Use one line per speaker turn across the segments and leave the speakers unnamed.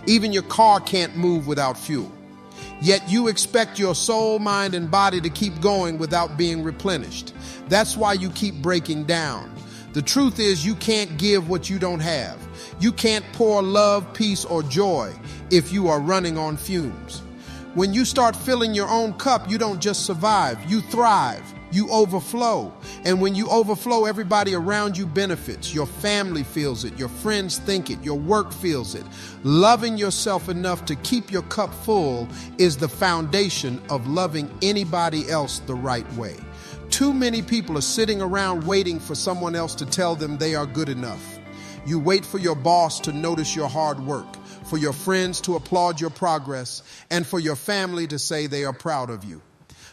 Even your car can't move without fuel. Yet you expect your soul, mind, and body to keep going without being replenished. That's why you keep breaking down. The truth is, you can't give what you don't have. You can't pour love, peace, or joy if you are running on fumes. When you start filling your own cup, you don't just survive, you thrive. You overflow. And when you overflow, everybody around you benefits. Your family feels it. Your friends think it. Your work feels it. Loving yourself enough to keep your cup full is the foundation of loving anybody else the right way. Too many people are sitting around waiting for someone else to tell them they are good enough. You wait for your boss to notice your hard work, for your friends to applaud your progress, and for your family to say they are proud of you.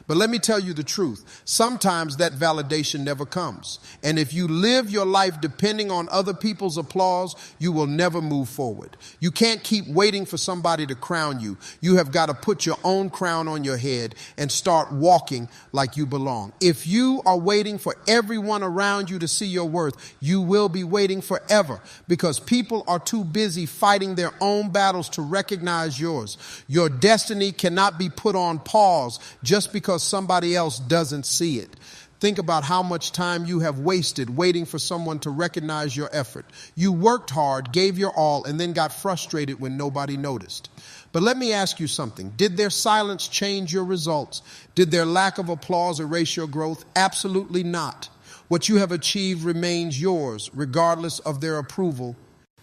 But let me tell you the truth. Sometimes that validation never comes. And if you live your life depending on other people's applause, you will never move forward. You can't keep waiting for somebody to crown you. You have got to put your own crown on your head and start walking like you belong. If you are waiting for everyone around you to see your worth, you will be waiting forever because people are too busy fighting their own battles to recognize yours. Your destiny cannot be put on pause just because somebody else doesn't see it. Think about how much time you have wasted waiting for someone to recognize your effort. You worked hard, gave your all, and then got frustrated when nobody noticed. But let me ask you something. Did their silence change your results? Did their lack of applause erase your growth? Absolutely not. What you have achieved remains yours, regardless of their approval.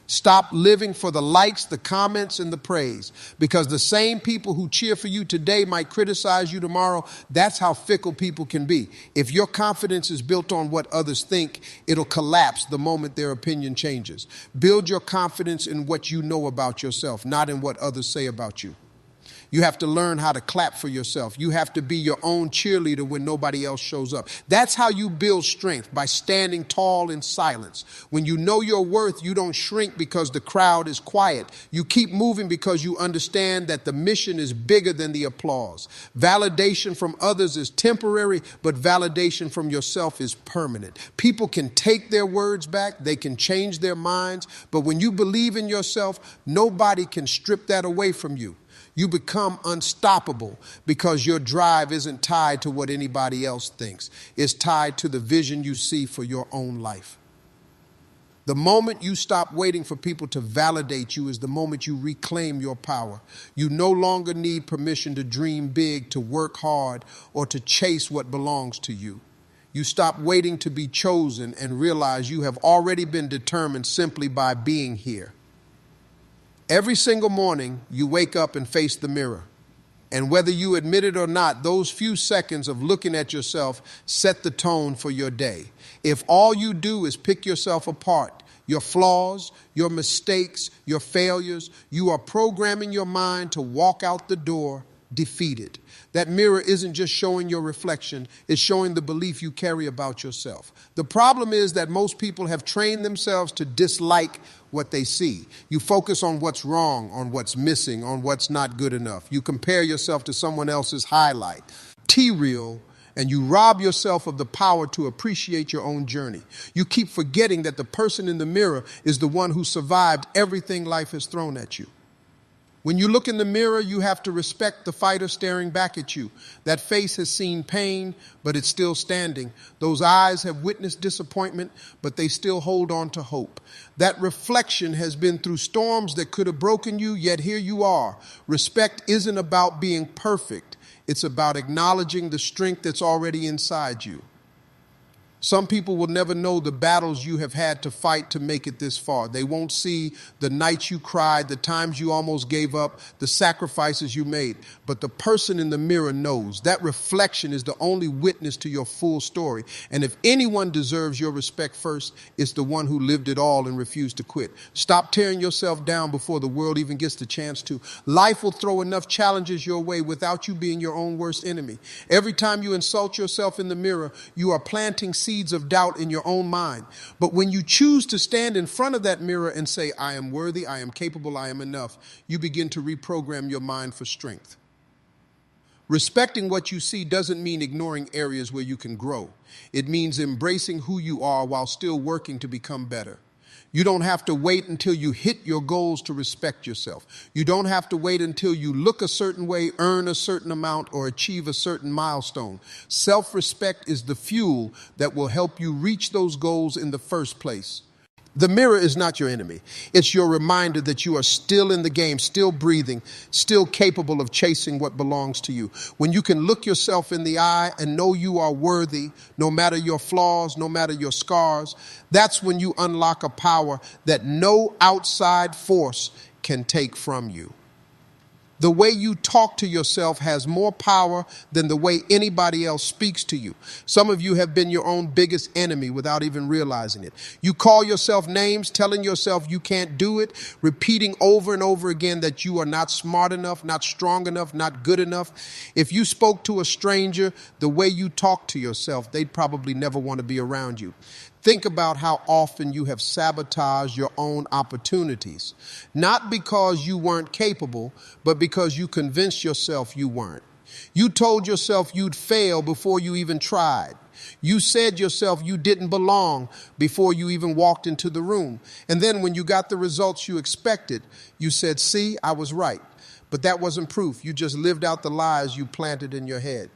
Stop living for the likes, the comments, and the praise, because the same people who cheer for you today might criticize you tomorrow. That's how fickle people can be. If your confidence is built on what others think, it'll collapse the moment their opinion changes. Build your confidence in what you know about yourself, not in what others say about you. You have to learn how to clap for yourself. You have to be your own cheerleader when nobody else shows up. That's how you build strength, by standing tall in silence. When you know your worth, you don't shrink because the crowd is quiet. You keep moving because you understand that the mission is bigger than the applause. Validation from others is temporary, but validation from yourself is permanent. People can take their words back. They can change their minds. But when you believe in yourself, nobody can strip that away from you. You become unstoppable because your drive isn't tied to what anybody else thinks. It's tied to the vision you see for your own life. The moment you stop waiting for people to validate you is the moment you reclaim your power. You no longer need permission to dream big, to work hard, or to chase what belongs to you. You stop waiting to be chosen and realize you have already been determined simply by being here. Every single morning, you wake up and face the mirror. And whether you admit it or not, those few seconds of looking at yourself set the tone for your day. If all you do is pick yourself apart, your flaws, your mistakes, your failures, you are programming your mind to walk out the door defeated. That mirror isn't just showing your reflection, it's showing the belief you carry about yourself. The problem is that most people have trained themselves to dislike what they see. You focus on what's wrong, on what's missing, on what's not good enough. You compare yourself to someone else's highlight, T-reel, and you rob yourself of the power to appreciate your own journey. You keep forgetting that the person in the mirror is the one who survived everything life has thrown at you. When you look in the mirror, you have to respect the fighter staring back at you. That face has seen pain, but it's still standing. Those eyes have witnessed disappointment, but they still hold on to hope. That reflection has been through storms that could have broken you, yet here you are. Respect isn't about being perfect. It's about acknowledging the strength that's already inside you. Some people will never know the battles you have had to fight to make it this far. They won't see the nights you cried, the times you almost gave up, the sacrifices you made. But the person in the mirror knows. That reflection is the only witness to your full story. And if anyone deserves your respect first, it's the one who lived it all and refused to quit. Stop tearing yourself down before the world even gets the chance to. Life will throw enough challenges your way without you being your own worst enemy. Every time you insult yourself in the mirror, you are planting seeds of doubt in your own mind. But when you choose to stand in front of that mirror and say, I am worthy, I am capable, I am enough, you begin to reprogram your mind for strength. Respecting what you see doesn't mean ignoring areas where you can grow. It means embracing who you are while still working to become better. You don't have to wait until you hit your goals to respect yourself. You don't have to wait until you look a certain way, earn a certain amount, or achieve a certain milestone. Self-respect is the fuel that will help you reach those goals in the first place. The mirror is not your enemy. It's your reminder that you are still in the game, still breathing, still capable of chasing what belongs to you. When you can look yourself in the eye and know you are worthy, no matter your flaws, no matter your scars, that's when you unlock a power that no outside force can take from you. The way you talk to yourself has more power than the way anybody else speaks to you. Some of you have been your own biggest enemy without even realizing it. You call yourself names, telling yourself you can't do it, repeating over and over again that you are not smart enough, not strong enough, not good enough. If you spoke to a stranger the way you talk to yourself, they'd probably never want to be around you. Think about how often you have sabotaged your own opportunities, not because you weren't capable, but because you convinced yourself you weren't. You told yourself you'd fail before you even tried. You said yourself you didn't belong before you even walked into the room. And then when you got the results you expected, you said, "See, I was right." But that wasn't proof. You just lived out the lies you planted in your head.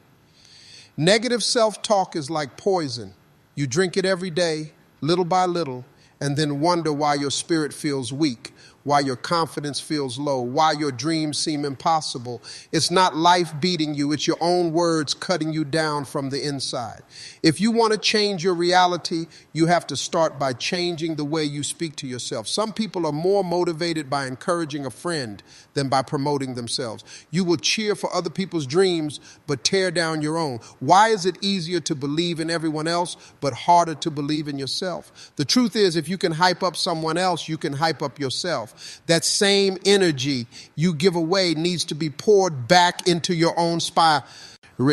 Negative self-talk is like poison. You drink it every day, little by little, and then wonder why your spirit feels weak, why your confidence feels low, why your dreams seem impossible. It's not life beating you, it's your own words cutting you down from the inside. If you want to change your reality, you have to start by changing the way you speak to yourself. Some people are more motivated by encouraging a friend than by promoting themselves. You will cheer for other people's dreams, but tear down your own. Why is it easier to believe in everyone else, but harder to believe in yourself? The truth is, if you can hype up someone else, you can hype up yourself. That same energy you give away needs to be poured back into your own spirit.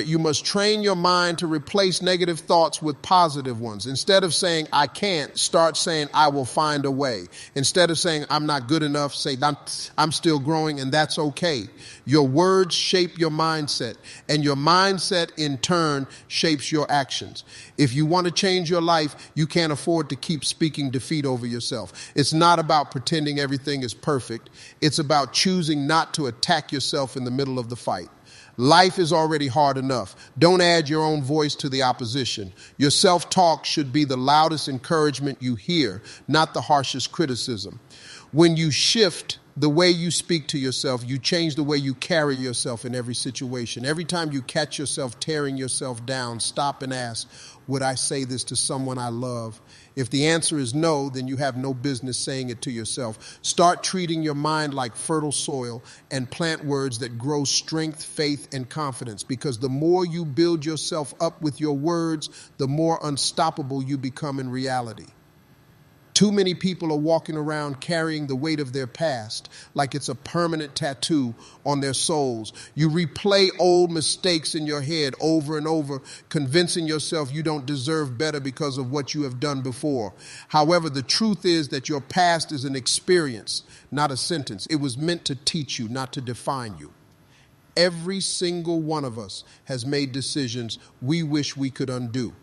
You must train your mind to replace negative thoughts with positive ones. Instead of saying, "I can't," start saying, "I will find a way." Instead of saying, "I'm not good enough," say, "I'm still growing, and that's okay." Your words shape your mindset, and your mindset in turn shapes your actions. If you want to change your life, you can't afford to keep speaking defeat over yourself. It's not about pretending everything is perfect. It's about choosing not to attack yourself in the middle of the fight. Life is already hard enough. Don't add your own voice to the opposition. Your self-talk should be the loudest encouragement you hear, not the harshest criticism. When you shift the way you speak to yourself, you change the way you carry yourself in every situation. Every time you catch yourself tearing yourself down, stop and ask, "Would I say this to someone I love?" If the answer is no, then you have no business saying it to yourself. Start treating your mind like fertile soil and plant words that grow strength, faith, and confidence. Because the more you build yourself up with your words, the more unstoppable you become in reality. Too many people are walking around carrying the weight of their past like it's a permanent tattoo on their souls. You replay old mistakes in your head over and over, convincing yourself you don't deserve better because of what you have done before. However, the truth is that your past is an experience, not a sentence. It was meant to teach you, not to define you. Every single one of us has made decisions we wish we could undo.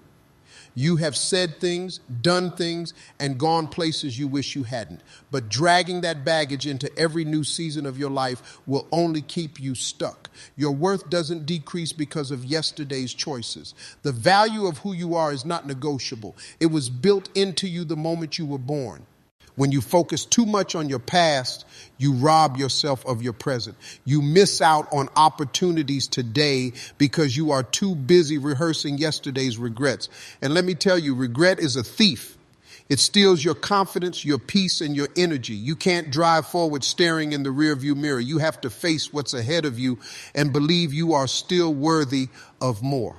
You have said things, done things, and gone places you wish you hadn't. But dragging that baggage into every new season of your life will only keep you stuck. Your worth doesn't decrease because of yesterday's choices. The value of who you are is not negotiable. It was built into you the moment you were born. When you focus too much on your past, you rob yourself of your present. You miss out on opportunities today because you are too busy rehearsing yesterday's regrets. And let me tell you, regret is a thief. It steals your confidence, your peace, and your energy. You can't drive forward staring in the rearview mirror. You have to face what's ahead of you and believe you are still worthy of more.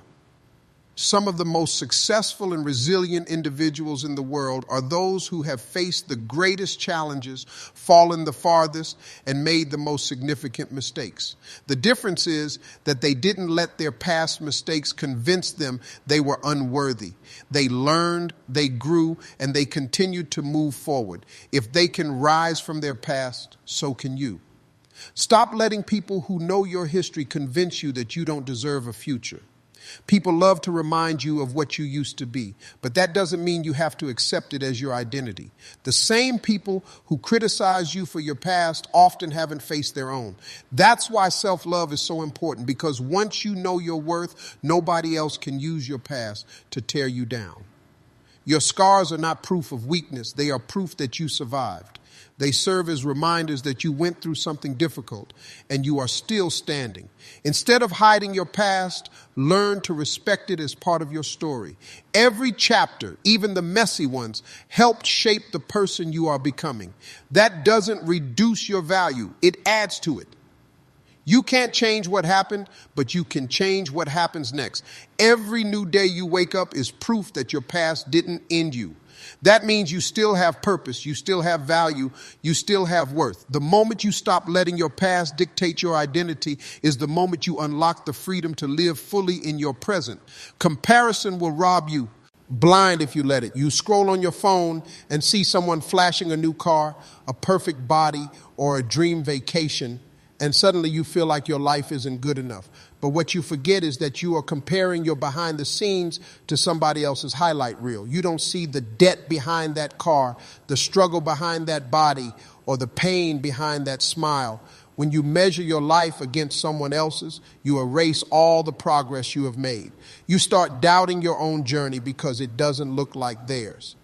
Some of the most successful and resilient individuals in the world are those who have faced the greatest challenges, fallen the farthest, and made the most significant mistakes. The difference is that they didn't let their past mistakes convince them they were unworthy. They learned, they grew, and they continued to move forward. If they can rise from their past, so can you. Stop letting people who know your history convince you that you don't deserve a future. People love to remind you of what you used to be, but that doesn't mean you have to accept it as your identity. The same people who criticize you for your past often haven't faced their own. That's why self-love is so important, because once you know your worth, nobody else can use your past to tear you down. Your scars are not proof of weakness. They are proof that you survived. They serve as reminders that you went through something difficult and you are still standing. Instead of hiding your past, learn to respect it as part of your story. Every chapter, even the messy ones, helped shape the person you are becoming. That doesn't reduce your value. It adds to it. You can't change what happened, but you can change what happens next. Every new day you wake up is proof that your past didn't end you. That means you still have purpose, you still have value, you still have worth. The moment you stop letting your past dictate your identity is the moment you unlock the freedom to live fully in your present. Comparison will rob you blind if you let it. You scroll on your phone and see someone flashing a new car, a perfect body, or a dream vacation, and suddenly you feel like your life isn't good enough. But what you forget is that you are comparing your behind the scenes to somebody else's highlight reel. You don't see the debt behind that car, the struggle behind that body, or the pain behind that smile. When you measure your life against someone else's, you erase all the progress you have made. You start doubting your own journey because it doesn't look like theirs.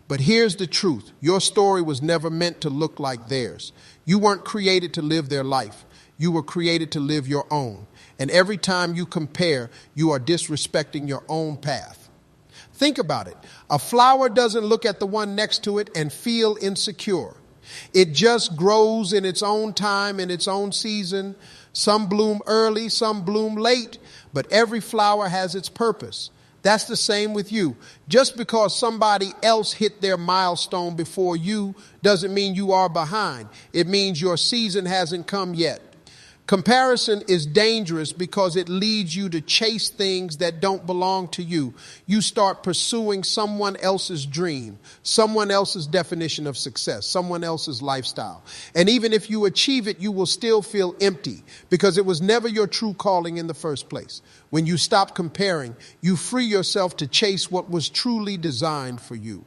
But here's the truth. Your story was never meant to look like theirs. You weren't created to live their life. You were created to live your own. And every time you compare, you are disrespecting your own path. Think about it. A flower doesn't look at the one next to it and feel insecure. It just grows in its own time, in its own season. Some bloom early, some bloom late, but every flower has its purpose. That's the same with you. Just because somebody else hit their milestone before you doesn't mean you are behind. It means your season hasn't come yet. Comparison is dangerous because it leads you to chase things that don't belong to you. You start pursuing someone else's dream, someone else's definition of success, someone else's lifestyle. And even if you achieve it, you will still feel empty because it was never your true calling in the first place. When you stop comparing, you free yourself to chase what was truly designed for you.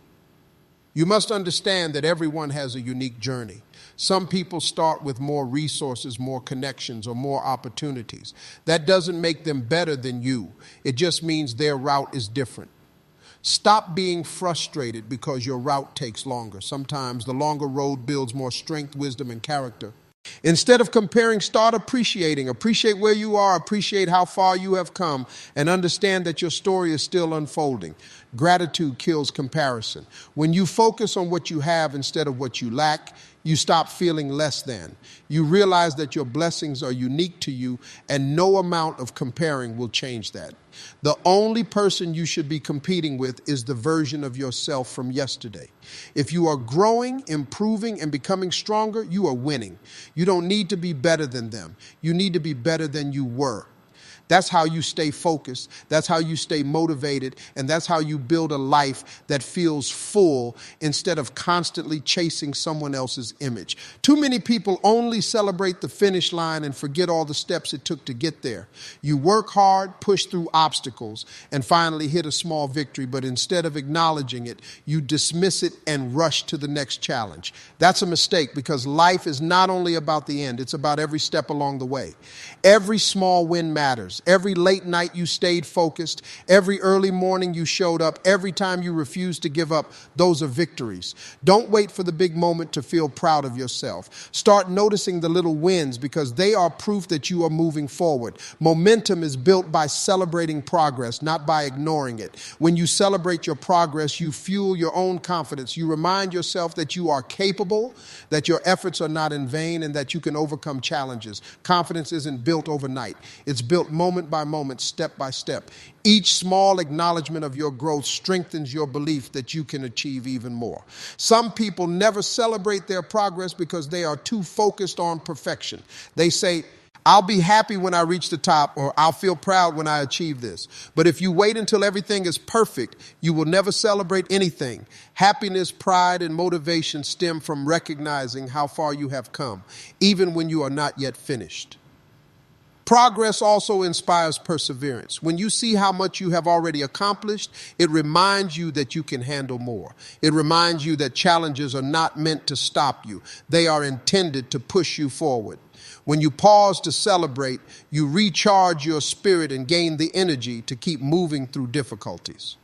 You must understand that everyone has a unique journey. Some people start with more resources, more connections, or more opportunities. That doesn't make them better than you. It just means their route is different. Stop being frustrated because your route takes longer. Sometimes the longer road builds more strength, wisdom, and character. Instead of comparing, start appreciating. Appreciate where you are, appreciate how far you have come, and understand that your story is still unfolding. Gratitude kills comparison. When you focus on what you have instead of what you lack, you stop feeling less than. You realize that your blessings are unique to you, and no amount of comparing will change that. The only person you should be competing with is the version of yourself from yesterday. If you are growing, improving, and becoming stronger, you are winning. You don't need to be better than them. You need to be better than you were. That's how you stay focused. That's how you stay motivated. And that's how you build a life that feels full instead of constantly chasing someone else's image. Too many people only celebrate the finish line and forget all the steps it took to get there. You work hard, push through obstacles, and finally hit a small victory. But instead of acknowledging it, you dismiss it and rush to the next challenge. That's a mistake because life is not only about the end, it's about every step along the way. Every small win matters. Every late night you stayed focused, every early morning you showed up, every time you refused to give up, those are victories. Don't wait for the big moment to feel proud of yourself. Start noticing the little wins because they are proof that you are moving forward. Momentum is built by celebrating progress, not by ignoring it. When you celebrate your progress, you fuel your own confidence. You remind yourself that you are capable, that your efforts are not in vain, and that you can overcome challenges. Confidence isn't built overnight. It's built moment by moment, step by step. Each small acknowledgement of your growth strengthens your belief that you can achieve even more. Some people never celebrate their progress because they are too focused on perfection. They say, I'll be happy when I reach the top, or I'll feel proud when I achieve this. But if you wait until everything is perfect, you will never celebrate anything. Happiness, pride, and motivation stem from recognizing how far you have come, even when you are not yet finished. Progress also inspires perseverance. When you see how much you have already accomplished, it reminds you that you can handle more. It reminds you that challenges are not meant to stop you. They are intended to push you forward. When you pause to celebrate, you recharge your spirit and gain the energy to keep moving through difficulties.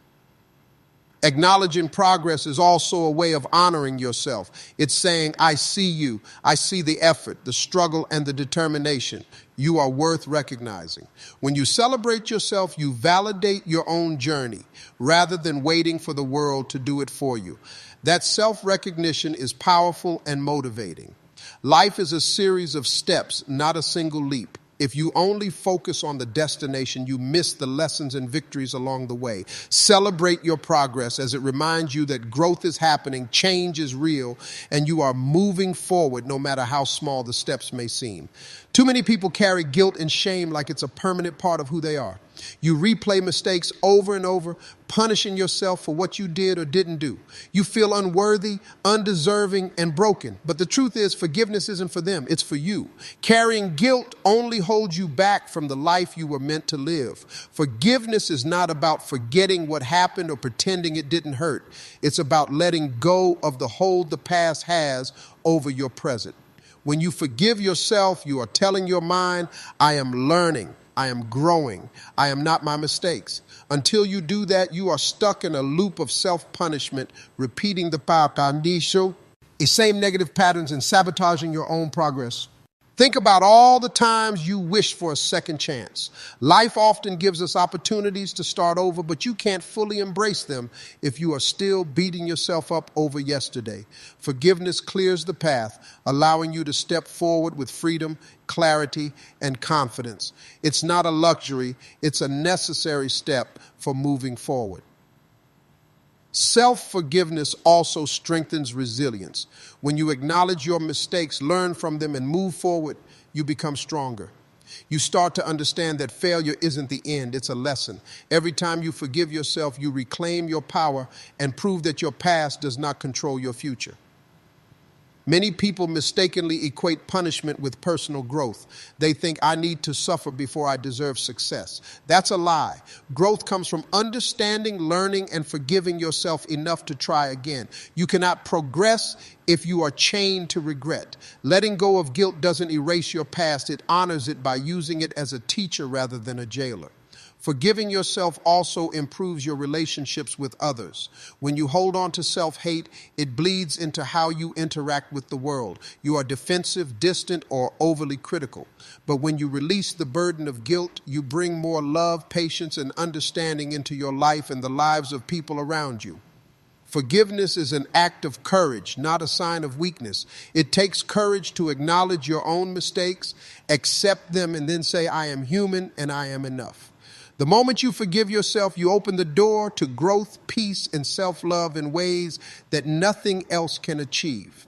Acknowledging progress is also a way of honoring yourself. It's saying, I see you. I see the effort, the struggle, and the determination. You are worth recognizing. When you celebrate yourself, you validate your own journey rather than waiting for the world to do it for you. That self-recognition is powerful and motivating. Life is a series of steps, not a single leap. If you only focus on the destination, you miss the lessons and victories along the way. Celebrate your progress as it reminds you that growth is happening, change is real, and you are moving forward no matter how small the steps may seem. Too many people carry guilt and shame like it's a permanent part of who they are. You replay mistakes over and over, punishing yourself for what you did or didn't do. You feel unworthy, undeserving, and broken. But the truth is, forgiveness isn't for them, it's for you. Carrying guilt only holds you back from the life you were meant to live. Forgiveness is not about forgetting what happened or pretending it didn't hurt. It's about letting go of the hold the past has over your present. When you forgive yourself, you are telling your mind, I am learning. I am growing. I am not my mistakes. Until you do that, you are stuck in a loop of self-punishment, repeating the same negative patterns and sabotaging your own progress. Think about all the times you wish for a second chance. Life often gives us opportunities to start over, but you can't fully embrace them if you are still beating yourself up over yesterday. Forgiveness clears the path, allowing you to step forward with freedom, clarity, and confidence. It's not a luxury, it's a necessary step for moving forward. Self-forgiveness also strengthens resilience. When you acknowledge your mistakes, learn from them, and move forward, you become stronger. You start to understand that failure isn't the end, it's a lesson. Every time you forgive yourself, you reclaim your power and prove that your past does not control your future. Many people mistakenly equate punishment with personal growth. They think I need to suffer before I deserve success. That's a lie. Growth comes from understanding, learning, and forgiving yourself enough to try again. You cannot progress if you are chained to regret. Letting go of guilt doesn't erase your past. It honors it by using it as a teacher rather than a jailer. Forgiving yourself also improves your relationships with others. When you hold on to self-hate, it bleeds into how you interact with the world. You are defensive, distant, or overly critical. But when you release the burden of guilt, you bring more love, patience, and understanding into your life and the lives of people around you. Forgiveness is an act of courage, not a sign of weakness. It takes courage to acknowledge your own mistakes, accept them, and then say, I am human and I am enough. The moment you forgive yourself, you open the door to growth, peace, and self-love in ways that nothing else can achieve.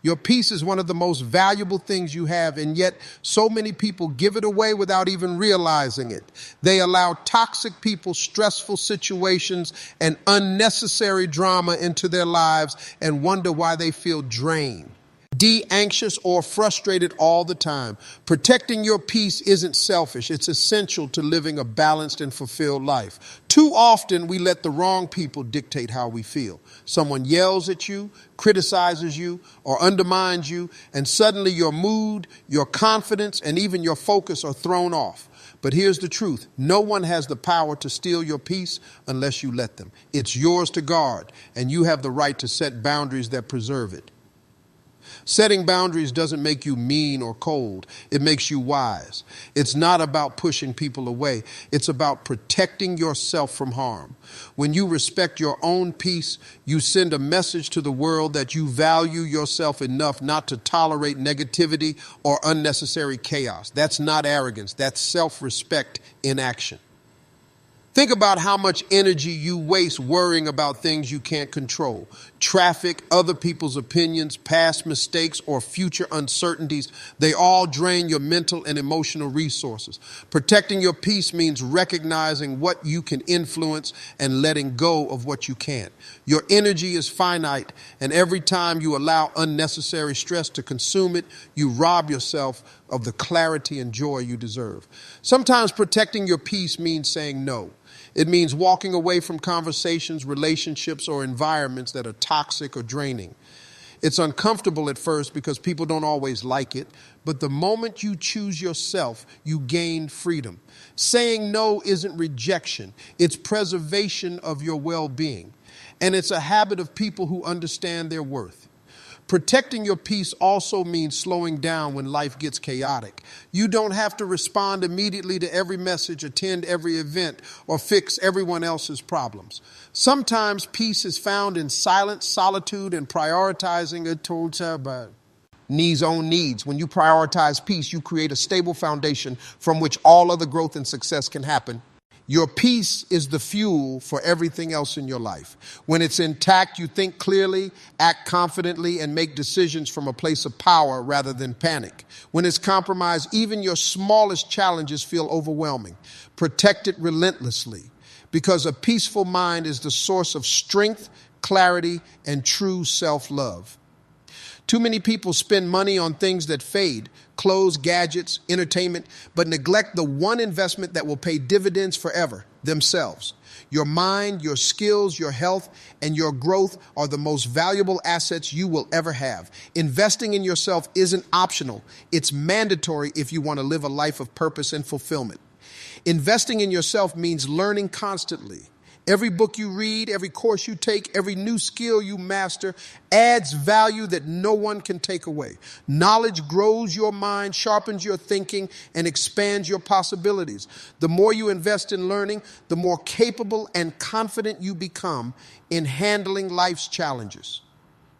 Your peace is one of the most valuable things you have, and yet so many people give it away without even realizing it. They allow toxic people, stressful situations, and unnecessary drama into their lives and wonder why they feel drained, anxious, or frustrated all the time. Protecting your peace isn't selfish. It's essential to living a balanced and fulfilled life. Too often, we let the wrong people dictate how we feel. Someone yells at you, criticizes you, or undermines you, and suddenly your mood, your confidence, and even your focus are thrown off. But here's the truth. No one has the power to steal your peace unless you let them. It's yours to guard, and you have the right to set boundaries that preserve it. Setting boundaries doesn't make you mean or cold. It makes you wise. It's not about pushing people away. It's about protecting yourself from harm. When you respect your own peace, you send a message to the world that you value yourself enough not to tolerate negativity or unnecessary chaos. That's not arrogance. That's self-respect in action. Think about how much energy you waste worrying about things you can't control. Traffic, other people's opinions, past mistakes, or future uncertainties, they all drain your mental and emotional resources. Protecting your peace means recognizing what you can influence and letting go of what you can't. Your energy is finite, and every time you allow unnecessary stress to consume it, you rob yourself of the clarity and joy you deserve. Sometimes protecting your peace means saying no. It means walking away from conversations, relationships, or environments that are toxic or draining. It's uncomfortable at first because people don't always like it, but the moment you choose yourself, you gain freedom. Saying no isn't rejection, it's preservation of your well-being. And it's a habit of people who understand their worth. Protecting your peace also means slowing down when life gets chaotic. You don't have to respond immediately to every message, attend every event, or fix everyone else's problems. Sometimes peace is found in silence, solitude, and prioritizing own needs. When you prioritize peace, you create a stable foundation from which all other growth and success can happen. Your peace is the fuel for everything else in your life. When it's intact, you think clearly, act confidently, and make decisions from a place of power rather than panic. When it's compromised, even your smallest challenges feel overwhelming. Protect it relentlessly, because a peaceful mind is the source of strength, clarity, and true self-love. Too many people spend money on things that fade, clothes, gadgets, entertainment, but neglect the one investment that will pay dividends forever, themselves. Your mind, your skills, your health, and your growth are the most valuable assets you will ever have. Investing in yourself isn't optional. It's mandatory if you want to live a life of purpose and fulfillment. Investing in yourself means learning constantly. Every book you read, every course you take, every new skill you master adds value that no one can take away. Knowledge grows your mind, sharpens your thinking, and expands your possibilities. The more you invest in learning, the more capable and confident you become in handling life's challenges.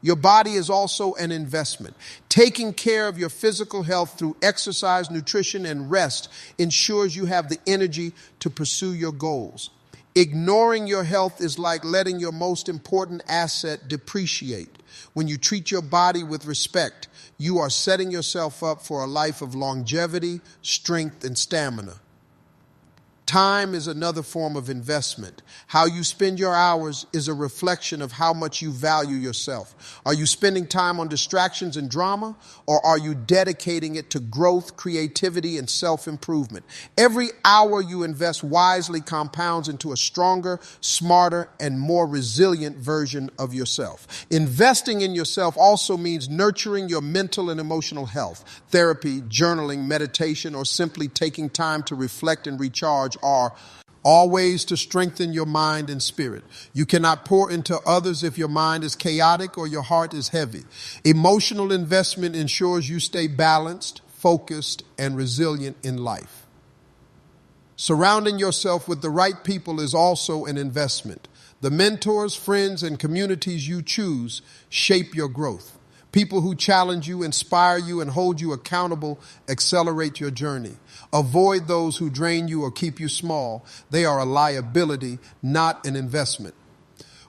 Your body is also an investment. Taking care of your physical health through exercise, nutrition, and rest ensures you have the energy to pursue your goals. Ignoring your health is like letting your most important asset depreciate. When you treat your body with respect, you are setting yourself up for a life of longevity, strength, and stamina. Time is another form of investment. How you spend your hours is a reflection of how much you value yourself. Are you spending time on distractions and drama, or are you dedicating it to growth, creativity, and self-improvement? Every hour you invest wisely compounds into a stronger, smarter, and more resilient version of yourself. Investing in yourself also means nurturing your mental and emotional health. Therapy, journaling, meditation, or simply taking time to reflect and recharge are all ways to strengthen your mind and spirit. You cannot pour into others if your mind is chaotic or your heart is heavy. Emotional investment ensures you stay balanced, focused, and resilient in life. Surrounding yourself with the right people is also an investment. The mentors, friends, and communities you choose shape your growth. People who challenge you, inspire you, and hold you accountable accelerate your journey. Avoid those who drain you or keep you small. They are a liability, not an investment.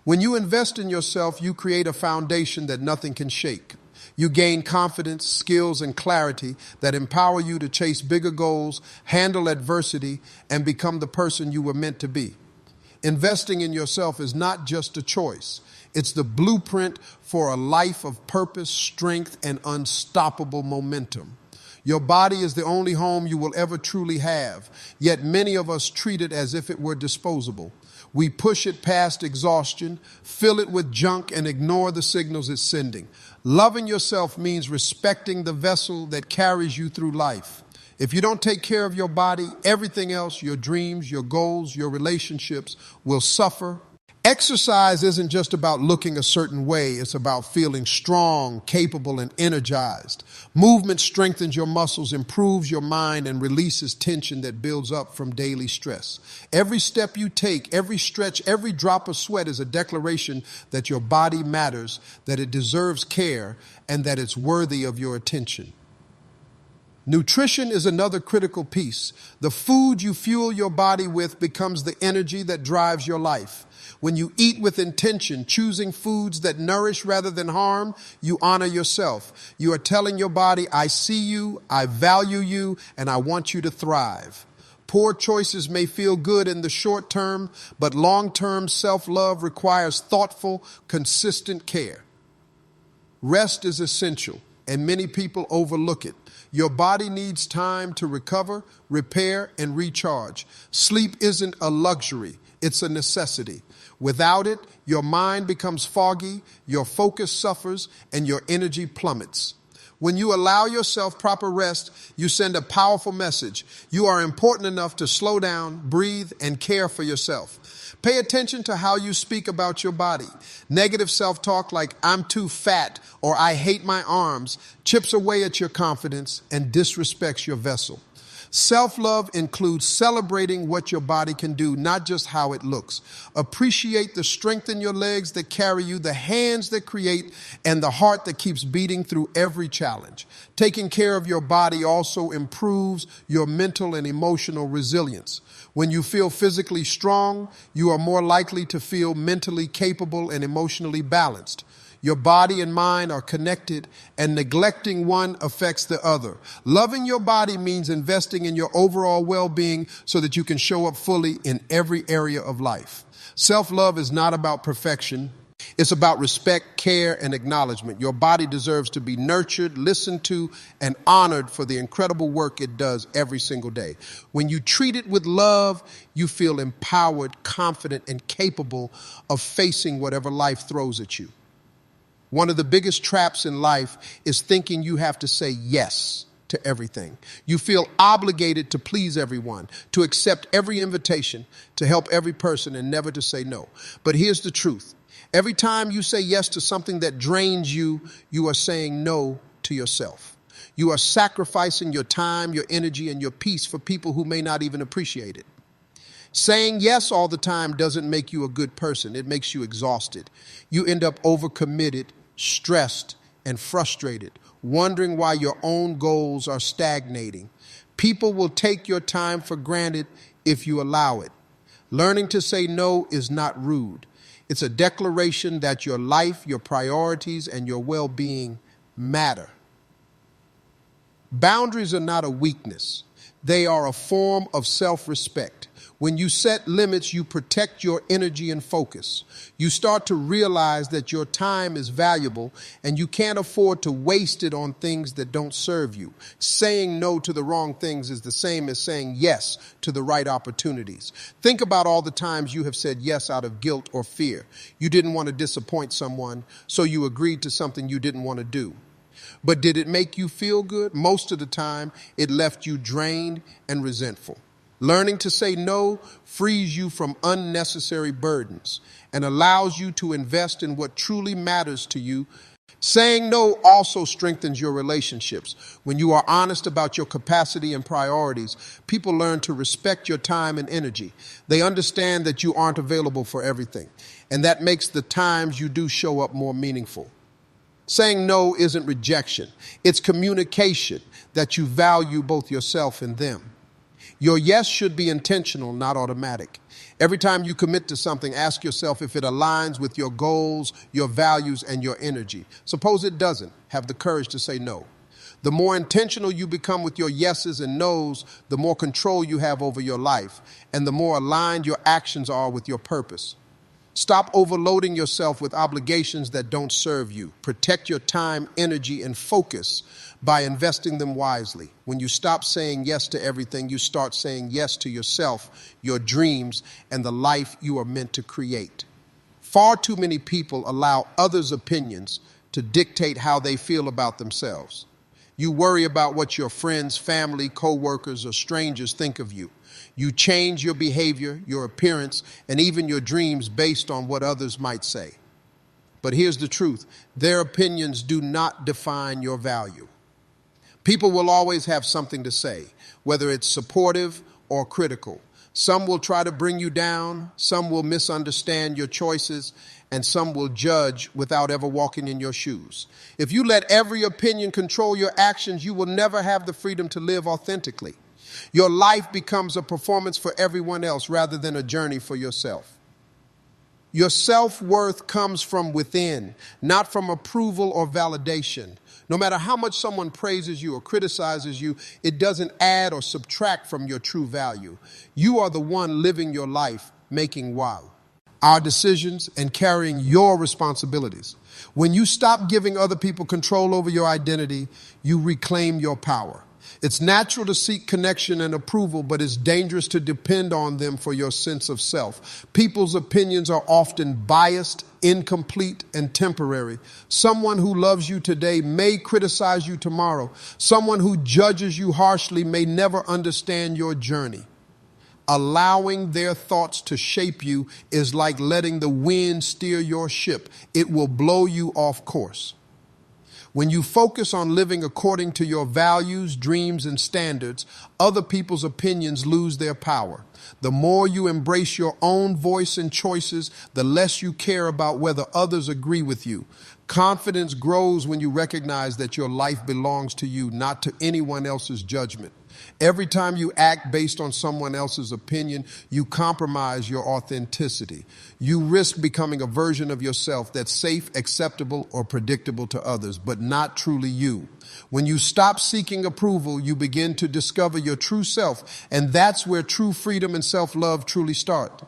When you invest in yourself, you create a foundation that nothing can shake. You gain confidence, skills, and clarity that empower you to chase bigger goals, handle adversity, and become the person you were meant to be. Investing in yourself is not just a choice. It's the blueprint for a life of purpose, strength, and unstoppable momentum. Your body is the only home you will ever truly have, yet many of us treat it as if it were disposable. We push it past exhaustion, fill it with junk, and ignore the signals it's sending. Loving yourself means respecting the vessel that carries you through life. If you don't take care of your body, everything else, your dreams, your goals, your relationships, will suffer. Exercise isn't just about looking a certain way. It's about feeling strong, capable, and energized. Movement strengthens your muscles, improves your mind, and releases tension that builds up from daily stress. Every step you take, every stretch, every drop of sweat is a declaration that your body matters, that it deserves care, and that it's worthy of your attention. Nutrition is another critical piece. The food you fuel your body with becomes the energy that drives your life. When you eat with intention, choosing foods that nourish rather than harm, you honor yourself. You are telling your body, I see you, I value you, and I want you to thrive. Poor choices may feel good in the short term, but long-term self-love requires thoughtful, consistent care. Rest is essential, and many people overlook it. Your body needs time to recover, repair, and recharge. Sleep isn't a luxury, it's a necessity. Without it, your mind becomes foggy, your focus suffers, and your energy plummets. When you allow yourself proper rest, you send a powerful message. You are important enough to slow down, breathe, and care for yourself. Pay attention to how you speak about your body. Negative self-talk like I'm too fat or I hate my arms chips away at your confidence and disrespects your vessel. Self-love includes celebrating what your body can do, not just how it looks. Appreciate the strength in your legs that carry you, the hands that create, and the heart that keeps beating through every challenge. Taking care of your body also improves your mental and emotional resilience. When you feel physically strong, you are more likely to feel mentally capable and emotionally balanced. Your body and mind are connected, and neglecting one affects the other. Loving your body means investing in your overall well-being so that you can show up fully in every area of life. Self-love is not about perfection. It's about respect, care, and acknowledgement. Your body deserves to be nurtured, listened to, and honored for the incredible work it does every single day. When you treat it with love, you feel empowered, confident, and capable of facing whatever life throws at you. One of the biggest traps in life is thinking you have to say yes to everything. You feel obligated to please everyone, to accept every invitation, to help every person, and never to say no. But here's the truth. Every time you say yes to something that drains you, you are saying no to yourself. You are sacrificing your time, your energy, and your peace for people who may not even appreciate it. Saying yes all the time doesn't make you a good person. It makes you exhausted. You end up overcommitted, stressed, and frustrated, wondering why your own goals are stagnating. People will take your time for granted if you allow it. Learning to say no is not rude. It's a declaration that your life, your priorities, and your well-being matter. Boundaries are not a weakness. They are a form of self-respect. When you set limits, you protect your energy and focus. You start to realize that your time is valuable and you can't afford to waste it on things that don't serve you. Saying no to the wrong things is the same as saying yes to the right opportunities. Think about all the times you have said yes out of guilt or fear. You didn't want to disappoint someone, so you agreed to something you didn't want to do. But did it make you feel good? Most of the time, it left you drained and resentful. Learning to say no frees you from unnecessary burdens and allows you to invest in what truly matters to you. Saying no also strengthens your relationships. When you are honest about your capacity and priorities, people learn to respect your time and energy. They understand that you aren't available for everything, and that makes the times you do show up more meaningful. Saying no isn't rejection. It's communication that you value both yourself and them. Your yes should be intentional, not automatic. Every time you commit to something, ask yourself if it aligns with your goals, your values, and your energy. Suppose it doesn't. Have the courage to say no. The more intentional you become with your yeses and nos, the more control you have over your life, and the more aligned your actions are with your purpose. Stop overloading yourself with obligations that don't serve you. Protect your time, energy, and focus by investing them wisely. When you stop saying yes to everything, you start saying yes to yourself, your dreams, and the life you are meant to create. Far too many people allow others' opinions to dictate how they feel about themselves. You worry about what your friends, family, co-workers, or strangers think of you. You change your behavior, your appearance, and even your dreams based on what others might say. But here's the truth. Their opinions do not define your value. People will always have something to say, whether it's supportive or critical. Some will try to bring you down, some will misunderstand your choices, and some will judge without ever walking in your shoes. If you let every opinion control your actions, you will never have the freedom to live authentically. Your life becomes a performance for everyone else rather than a journey for yourself. Your self-worth comes from within, not from approval or validation. No matter how much someone praises you or criticizes you, it doesn't add or subtract from your true value. You are the one living your life, making wow. Our decisions and carrying your responsibilities. When you stop giving other people control over your identity, you reclaim your power. It's natural to seek connection and approval, but it's dangerous to depend on them for your sense of self. People's opinions are often biased, incomplete, and temporary. Someone who loves you today may criticize you tomorrow. Someone who judges you harshly may never understand your journey. Allowing their thoughts to shape you is like letting the wind steer your ship. It will blow you off course. When you focus on living according to your values, dreams, and standards, other people's opinions lose their power. The more you embrace your own voice and choices, the less you care about whether others agree with you. Confidence grows when you recognize that your life belongs to you, not to anyone else's judgment. Every time you act based on someone else's opinion, you compromise your authenticity. You risk becoming a version of yourself that's safe, acceptable, or predictable to others, but not truly you. When you stop seeking approval, you begin to discover your true self, and that's where true freedom and self-love truly start.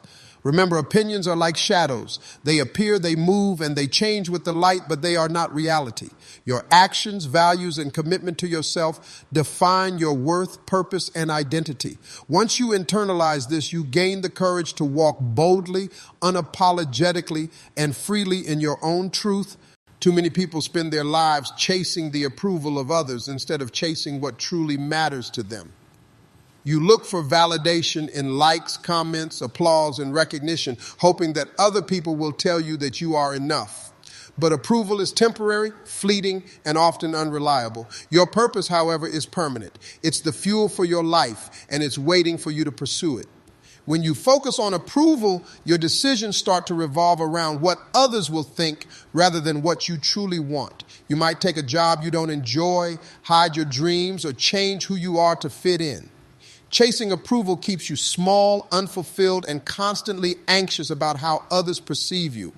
Remember, opinions are like shadows. They appear, they move, and they change with the light, but they are not reality. Your actions, values, and commitment to yourself define your worth, purpose, and identity. Once you internalize this, you gain the courage to walk boldly, unapologetically, and freely in your own truth. Too many people spend their lives chasing the approval of others instead of chasing what truly matters to them. You look for validation in likes, comments, applause, and recognition, hoping that other people will tell you that you are enough. But approval is temporary, fleeting, and often unreliable. Your purpose, however, is permanent. It's the fuel for your life, and it's waiting for you to pursue it. When you focus on approval, your decisions start to revolve around what others will think rather than what you truly want. You might take a job you don't enjoy, hide your dreams, or change who you are to fit in. Chasing approval keeps you small, unfulfilled, and constantly anxious about how others perceive you.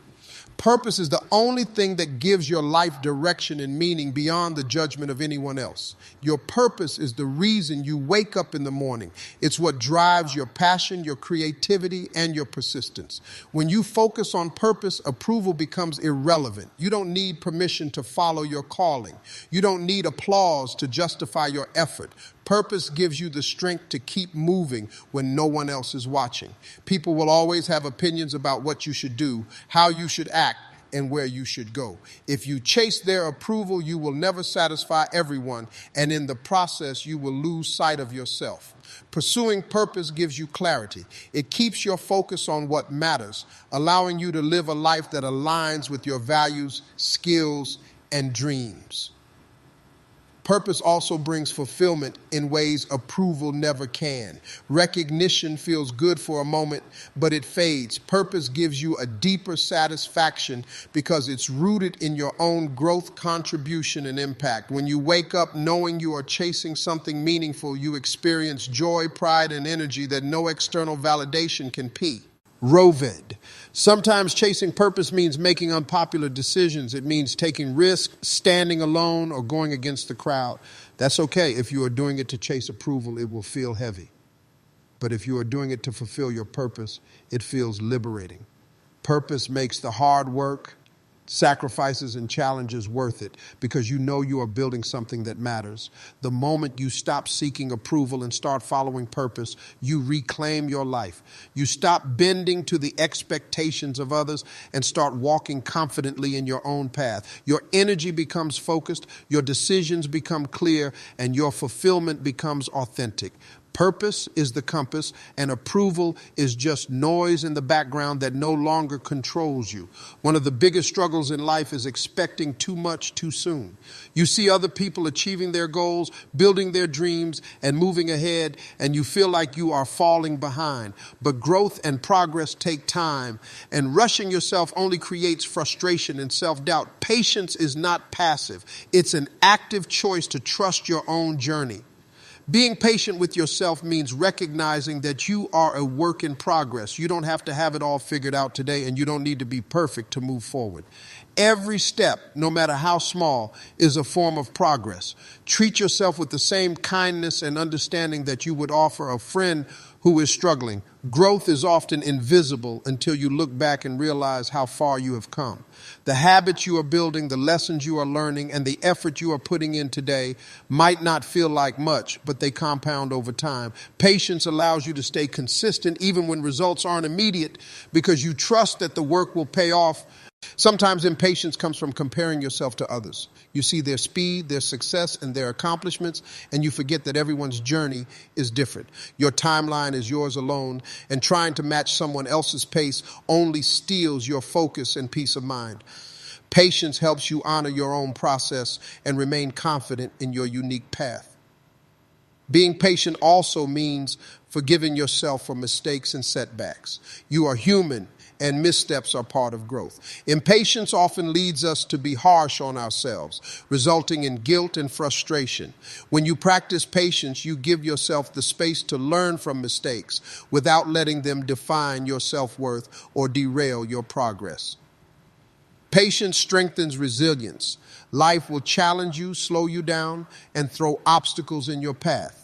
Purpose is the only thing that gives your life direction and meaning beyond the judgment of anyone else. Your purpose is the reason you wake up in the morning. It's what drives your passion, your creativity, and your persistence. When you focus on purpose, approval becomes irrelevant. You don't need permission to follow your calling. You don't need applause to justify your effort. Purpose gives you the strength to keep moving when no one else is watching. People will always have opinions about what you should do, how you should act, and where you should go. If you chase their approval, you will never satisfy everyone, and in the process, you will lose sight of yourself. Pursuing purpose gives you clarity. It keeps your focus on what matters, allowing you to live a life that aligns with your values, skills, and dreams. Purpose also brings fulfillment in ways approval never can. Recognition feels good for a moment, but it fades. Purpose gives you a deeper satisfaction because it's rooted in your own growth, contribution, and impact. When you wake up knowing you are chasing something meaningful, you experience joy, pride, and energy that no external validation can pay. Rovid. Sometimes chasing purpose means making unpopular decisions. It means taking risks, standing alone, or going against the crowd. That's okay. If you are doing it to chase approval, it will feel heavy. But if you are doing it to fulfill your purpose, it feels liberating. Purpose makes the hard work, sacrifices, and challenges worth it because you know you are building something that matters. The moment you stop seeking approval and start following purpose, you reclaim your life. You stop bending to the expectations of others and start walking confidently in your own path. Your energy becomes focused, your decisions become clear, and your fulfillment becomes authentic. Purpose is the compass, and approval is just noise in the background that no longer controls you. One of the biggest struggles in life is expecting too much too soon. You see other people achieving their goals, building their dreams, and moving ahead, and you feel like you are falling behind. But growth and progress take time, and rushing yourself only creates frustration and self-doubt. Patience is not passive. It's an active choice to trust your own journey. Being patient with yourself means recognizing that you are a work in progress. You don't have to have it all figured out today, and you don't need to be perfect to move forward. Every step, no matter how small, is a form of progress. Treat yourself with the same kindness and understanding that you would offer a friend who is struggling. Growth is often invisible until you look back and realize how far you have come. The habits you are building, the lessons you are learning, and the effort you are putting in today might not feel like much, but they compound over time. Patience allows you to stay consistent even when results aren't immediate, because you trust that the work will pay off. Sometimes impatience comes from comparing yourself to others. You see their speed, their success, and their accomplishments, and you forget that everyone's journey is different. Your timeline is yours alone, and trying to match someone else's pace only steals your focus and peace of mind. Patience helps you honor your own process and remain confident in your unique path. Being patient also means forgiving yourself for mistakes and setbacks. You are human, and missteps are part of growth. Impatience often leads us to be harsh on ourselves, resulting in guilt and frustration. When you practice patience, you give yourself the space to learn from mistakes without letting them define your self-worth or derail your progress. Patience strengthens resilience. Life will challenge you, slow you down, and throw obstacles in your path.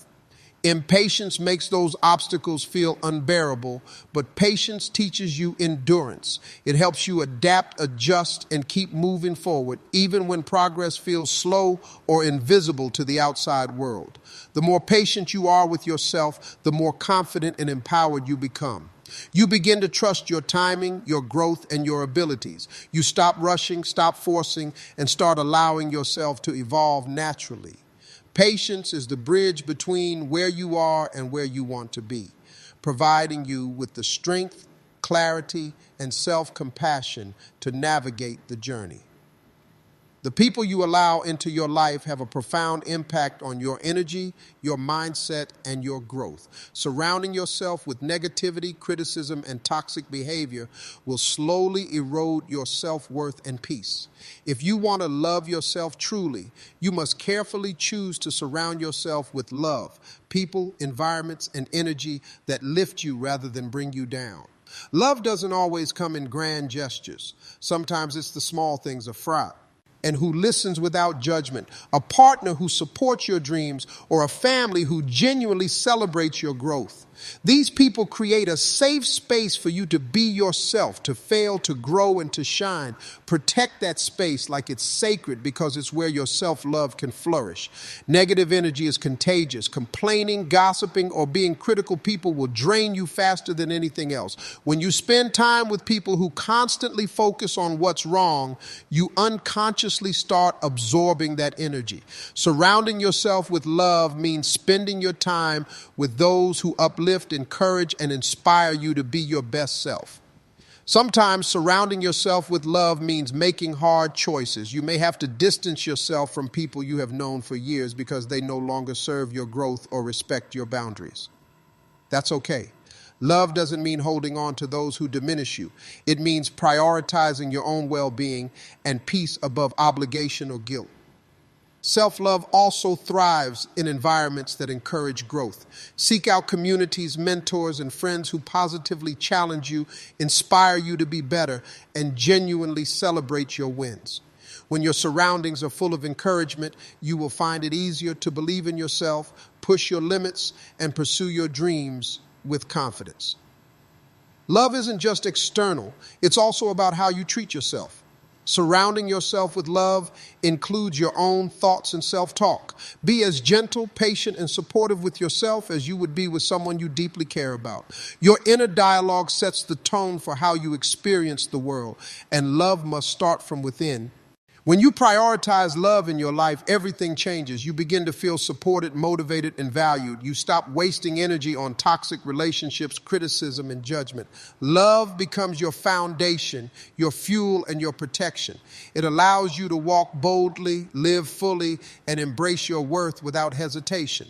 Impatience makes those obstacles feel unbearable, but patience teaches you endurance. It helps you adapt, adjust, and keep moving forward, even when progress feels slow or invisible to the outside world. The more patient you are with yourself, the more confident and empowered you become. You begin to trust your timing, your growth, and your abilities. You stop rushing, stop forcing, and start allowing yourself to evolve naturally. Patience is the bridge between where you are and where you want to be, providing you with the strength, clarity, and self-compassion to navigate the journey. The people you allow into your life have a profound impact on your energy, your mindset, and your growth. Surrounding yourself with negativity, criticism, and toxic behavior will slowly erode your self-worth and peace. If you want to love yourself truly, you must carefully choose to surround yourself with love, people, environments, and energy that lift you rather than bring you down. Love doesn't always come in grand gestures. Sometimes it's the small things of fry. And who listens without judgment, a partner who supports your dreams, or a family who genuinely celebrates your growth. These people create a safe space for you to be yourself, to fail, to grow, and to shine. Protect that space like it's sacred, because it's where your self-love can flourish. Negative energy is contagious. Complaining, gossiping, or being critical people will drain you faster than anything else. When you spend time with people who constantly focus on what's wrong, you unconsciously start absorbing that energy. Surrounding yourself with love means spending your time with those who uplift, encourage, and inspire you to be your best self. Sometimes surrounding yourself with love means making hard choices. You may have to distance yourself from people you have known for years because they no longer serve your growth or respect your boundaries. That's okay. Love doesn't mean holding on to those who diminish you. It means prioritizing your own well-being and peace above obligation or guilt. Self-love also thrives in environments that encourage growth. Seek out communities, mentors, and friends who positively challenge you, inspire you to be better, and genuinely celebrate your wins. When your surroundings are full of encouragement, you will find it easier to believe in yourself, push your limits, and pursue your dreams with confidence. Love isn't just external, it's also about how you treat yourself. Surrounding yourself with love includes your own thoughts and self-talk. Be as gentle, patient, and supportive with yourself as you would be with someone you deeply care about. Your inner dialogue sets the tone for how you experience the world, and love must start from within. When you prioritize love in your life, everything changes. You begin to feel supported, motivated, and valued. You stop wasting energy on toxic relationships, criticism, and judgment. Love becomes your foundation, your fuel, and your protection. It allows you to walk boldly, live fully, and embrace your worth without hesitation.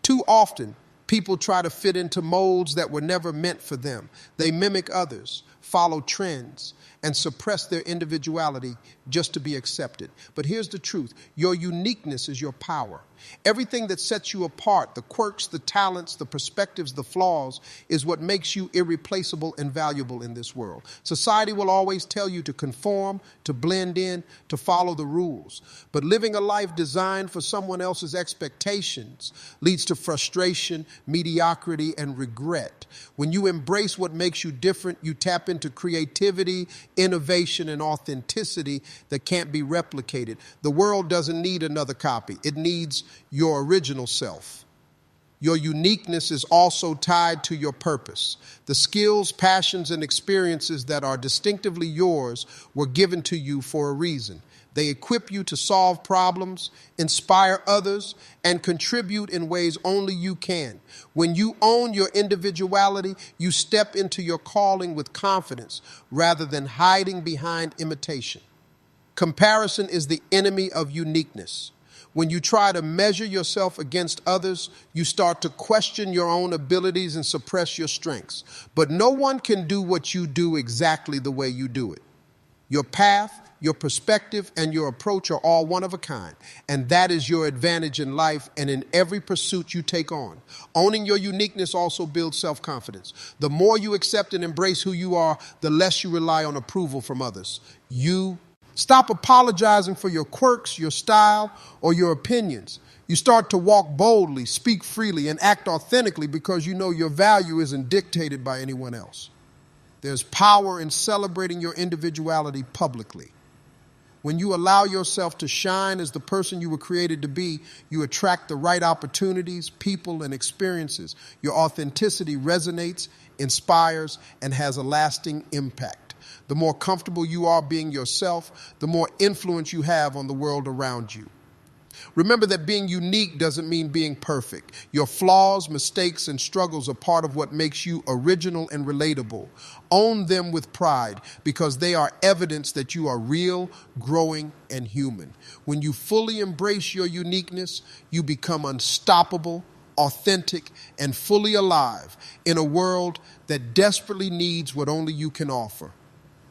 Too often, people try to fit into molds that were never meant for them. They mimic others, follow trends, and suppress their individuality just to be accepted. But here's the truth. Your uniqueness is your power. Everything that sets you apart, the quirks, the talents, the perspectives, the flaws, is what makes you irreplaceable and valuable in this world. Society will always tell you to conform, to blend in, to follow the rules. But living a life designed for someone else's expectations leads to frustration, mediocrity, and regret. When you embrace what makes you different, you tap into creativity, innovation, and authenticity that can't be replicated. The world doesn't need another copy. It needs your original self. Your uniqueness is also tied to your purpose. The skills, passions, and experiences that are distinctively yours were given to you for a reason. They equip you to solve problems, inspire others, and contribute in ways only you can. When you own your individuality, you step into your calling with confidence rather than hiding behind imitation. Comparison is the enemy of uniqueness. When you try to measure yourself against others, you start to question your own abilities and suppress your strengths. But no one can do what you do exactly the way you do it. Your path, your perspective, and your approach are all one of a kind. And that is your advantage in life and in every pursuit you take on. Owning your uniqueness also builds self-confidence. The more you accept and embrace who you are, the less you rely on approval from others. You stop apologizing for your quirks, your style, or your opinions. You start to walk boldly, speak freely, and act authentically because you know your value isn't dictated by anyone else. There's power in celebrating your individuality publicly. When you allow yourself to shine as the person you were created to be, you attract the right opportunities, people, and experiences. Your authenticity resonates, inspires, and has a lasting impact. The more comfortable you are being yourself, the more influence you have on the world around you. Remember that being unique doesn't mean being perfect. Your flaws, mistakes, and struggles are part of what makes you original and relatable. Own them with pride because they are evidence that you are real, growing, and human. When you fully embrace your uniqueness, you become unstoppable, authentic, and fully alive in a world that desperately needs what only you can offer.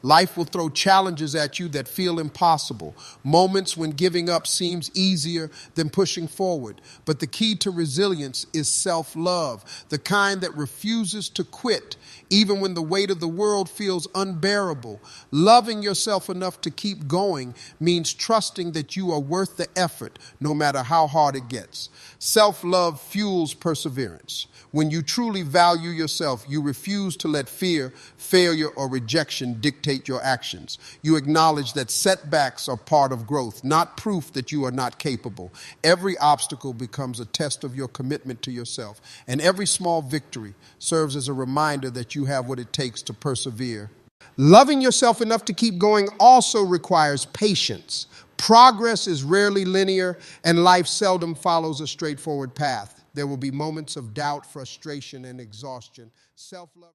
Life will throw challenges at you that feel impossible, moments when giving up seems easier than pushing forward. But the key to resilience is self-love, the kind that refuses to quit even when the weight of the world feels unbearable. Loving yourself enough to keep going means trusting that you are worth the effort, no matter how hard it gets. Self-love fuels perseverance. When you truly value yourself, you refuse to let fear, failure, or rejection dictate your actions. You acknowledge that setbacks are part of growth, not proof that you are not capable. Every obstacle becomes a test of your commitment to yourself, and every small victory serves as a reminder that you have what it takes to persevere. Loving yourself enough to keep going also requires patience. Progress is rarely linear, and life seldom follows a straightforward path. There will be moments of doubt, frustration, and exhaustion. Self-love